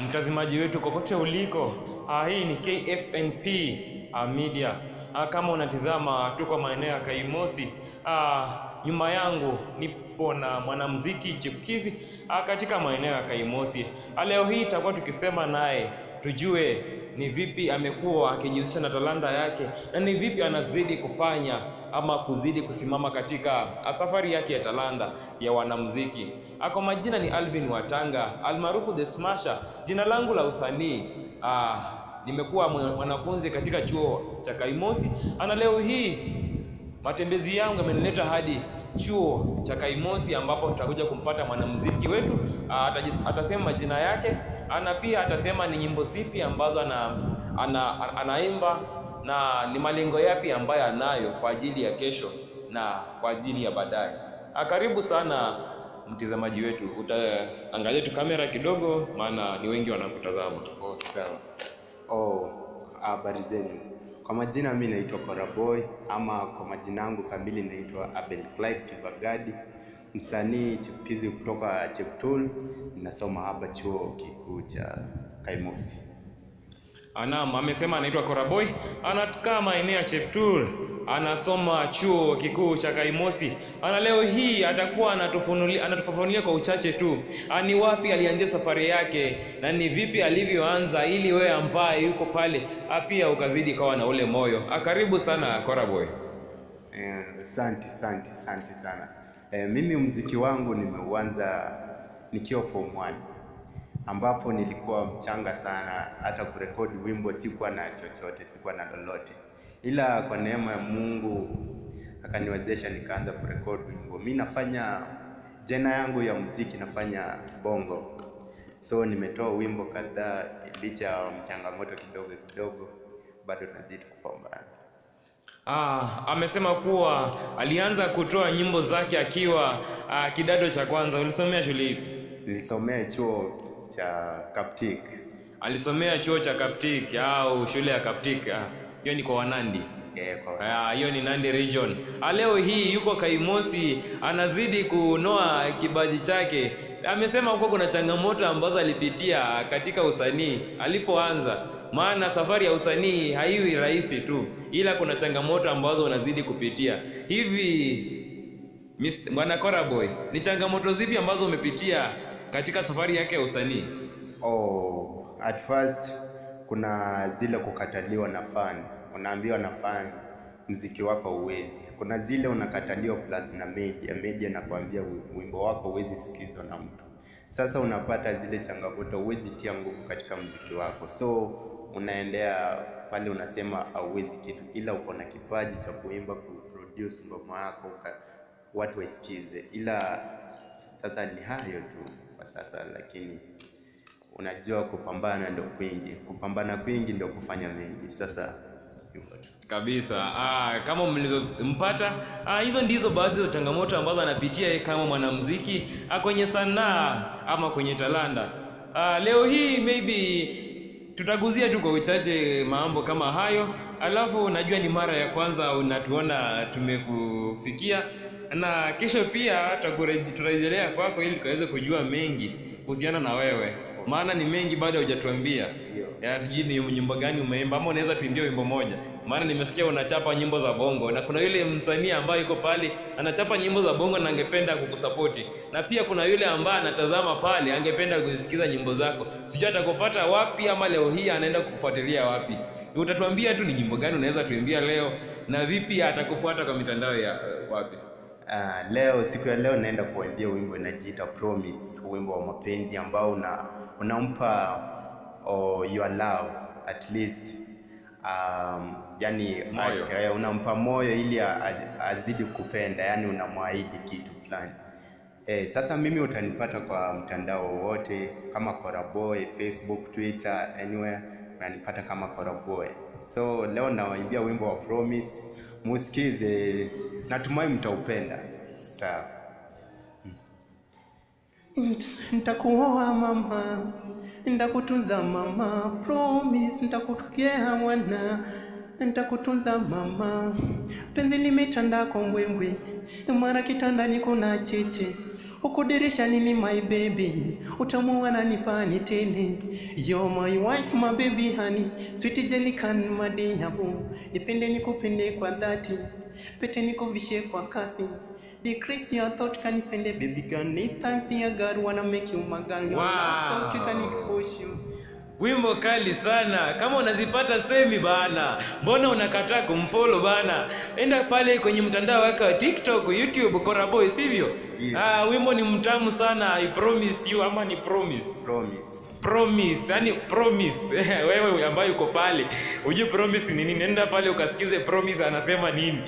Mtazamaji wetu kokote uliko, hii ni KFNP Media. Kama unatizama tuko maeneo ya Kaimosi, nyuma yangu nipo na mwanamuziki chipukizi katika maeneo ya Kaimosi. Leo hii tutakuwa tukisema naye tujue ni vipi amekuwa akijihusisha na talanta yake na ni vipi anazidi kufanya ama kuzidi kusimama katika safari yake ya talanta ya wanamuziki. Kwa majina ni Alvin Watanga, almaarufu The Smasher. Jina langu la usanii. Nimekuwa mwanafunzi katika chuo cha Kaimosi. Leo hii matembezi yangu yamenileta hadi chuo cha Kaimosi ambapo tutakuja kumpata mwanamuziki wetu. Atasema majina yake, na pia atasema ni nyimbo zipi ambazo anaimba na ni malengo yapi ambayo anayo kwa ajili ya kesho na kwa ajili ya baadaye. Karibu sana mtazamaji wetu. Utaangalia tu kamera kidogo maana ni wengi wanakutazama. Sawa. Habari zenu. Kwa majina mimi naitwa Koraboy, ama kwa majina yangu kamili naitwa Abel Clyde Kibagadi, msanii chipukizi kutoka Cheptul. Ninasoma hapa chuo kikuu cha Kaimosi. Naam, amesema anaitwa Koraboy, anakaa maeneo ya Cheptul, anasoma chuo kikuu cha Kaimosi. Leo hii atakuwa anatufafanulia kwa uchache tu ni wapi alianzia safari yake na ni vipi alivyoanza, ili wewe ambaye yuko pale pia ukazidi kawa na ule moyo. Karibu sana Koraboy. Asante sana. Mimi muziki wangu nimeuanza nikiwa form 1, ambapo nilikuwa mchanga sana, hata kurekodi wimbo sikuwa na chochote, sikuwa na lolote, ila kwa neema ya Mungu akaniwezesha nikaanza kurekodi wimbo. Mimi nafanya jena yangu ya muziki, nafanya bongo, so nimetoa wimbo kadhaa, licha changamoto kidogo bado nazidi kupambana. Amesema kuwa alianza kutoa nyimbo zake akiwa kidato cha kwanza. Ulisomea shule ipi? Nilisomea chuo cha Kaptik. Alisomea chuo cha Kaptik au shule ya Kaptik? Hiyo ni kwa Wanandi. Hiyo ni Nandi region. Leo hii yuko Kaimosi, anazidi kunoa kibaji chake. Amesema huko kuna changamoto ambazo alipitia katika usanii alipoanza, maana safari ya usanii haiwi rahisi tu, ila kuna changamoto ambazo unazidi kupitia. Hivi Bwana Koraboy, ni changamoto zipi ambazo umepitia katika safari yake ya usanii? At first kuna zile kukataliwa na fan. Unaambiwa na fan muziki wako huwezi. Kuna zile unakataliwa plus na media nakwambia wimbo wako huwezi sikizwa na mtu. Sasa unapata zile changamoto, huwezi tia nguvu katika muziki wako, so unaendea pale unasema hauwezi kitu, ila uko na kipaji cha kuimba, kuproduce ngoma yako watu waisikize. Ila sasa ni hayo tu kwa sasa, lakini unajua kupambana kwingi ndio kufanya mengi. Sasa kabisa. Kama mlivyompata, hizo ndizo baadhi za changamoto ambazo anapitia kama mwanamuziki kwenye sanaa ama kwenye talanta. Leo hii maybe tutaguzia tu kwa uchache mambo kama hayo, alafu najua ni mara ya kwanza unatuona tumekufikia, na kesho pia tutarejelea kwako ili tukaweze kujua mengi kuhusiana na wewe, maana ni mengi bado hujatuambia. Sijui ni nyimbo gani umeimba, ama unaweza tuimbia wimbo moja, maana nimesikia unachapa nyimbo za bongo, na kuna yule msanii ambaye yuko pale anachapa nyimbo za bongo na angependa kukusapoti, na pia kuna yule ambaye anatazama pale angependa kuzisikiza nyimbo zako. Sijui atakupata wapi, ama leo hii anaenda kukufuatilia wapi. Utatuambia tu ni nyimbo gani unaweza tuimbia leo, na vipi atakufuata kwa mitandao ya wapi? Siku ya leo naenda kuambia wimbo unajiita Promise, wimbo wa mapenzi ambao unampa your love at least, yani unampa moyo ili azidi kupenda, yani unamwahidi kitu fulani. Sasa mimi utanipata kwa mtandao wote kama Koraboy, Facebook, Twitter, anywhere unanipata kama Koraboy. So leo nawaimbia wimbo wa Promise, musikize, natumai mtaupenda. Sawa. Nitakuoa mama, nitakutunza mama, promise nitakutukia mwana, nitakutunza mama. Penzi limetanda kwa mbwembwe, mara kitandani kuna cheche, ukudirisha nini my baby, utamu wananipa nitende. You're my wife my baby honey, sweet jelly can madiabu. Nipende nikupende kwa dhati, pete nikuvishe kwa kasi. Decrease your thought kanipende baby girl, need thanks dear God, wanna make you my girl. Wow. So you can push you. Wimbo kali sana. Kama unazipata semi bana, mbona unakataa kumfollow bana? Enda pale kwenye mtandao wake wa TikTok, YouTube, Koraboy, sivyo? Yeah. Wimbo ni mtamu sana. I promise you, ama ni promise? Promise, yani promise. Wewe ambaye uko pale, ujue promise ni nini? Nenda pale ukasikize promise anasema nini.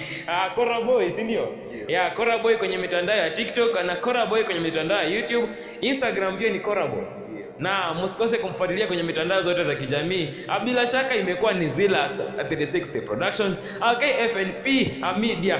Koraboy, si ndio? Yeah, Koraboy kwenye mitandao ya TikTok na Koraboy kwenye mitandao ya YouTube, Instagram pia ni Koraboy. Na msikose kumfuatilia kwenye mitandao zote za kijamii. Bila shaka imekuwa ni Zilas 360 Productions, KFNP Media.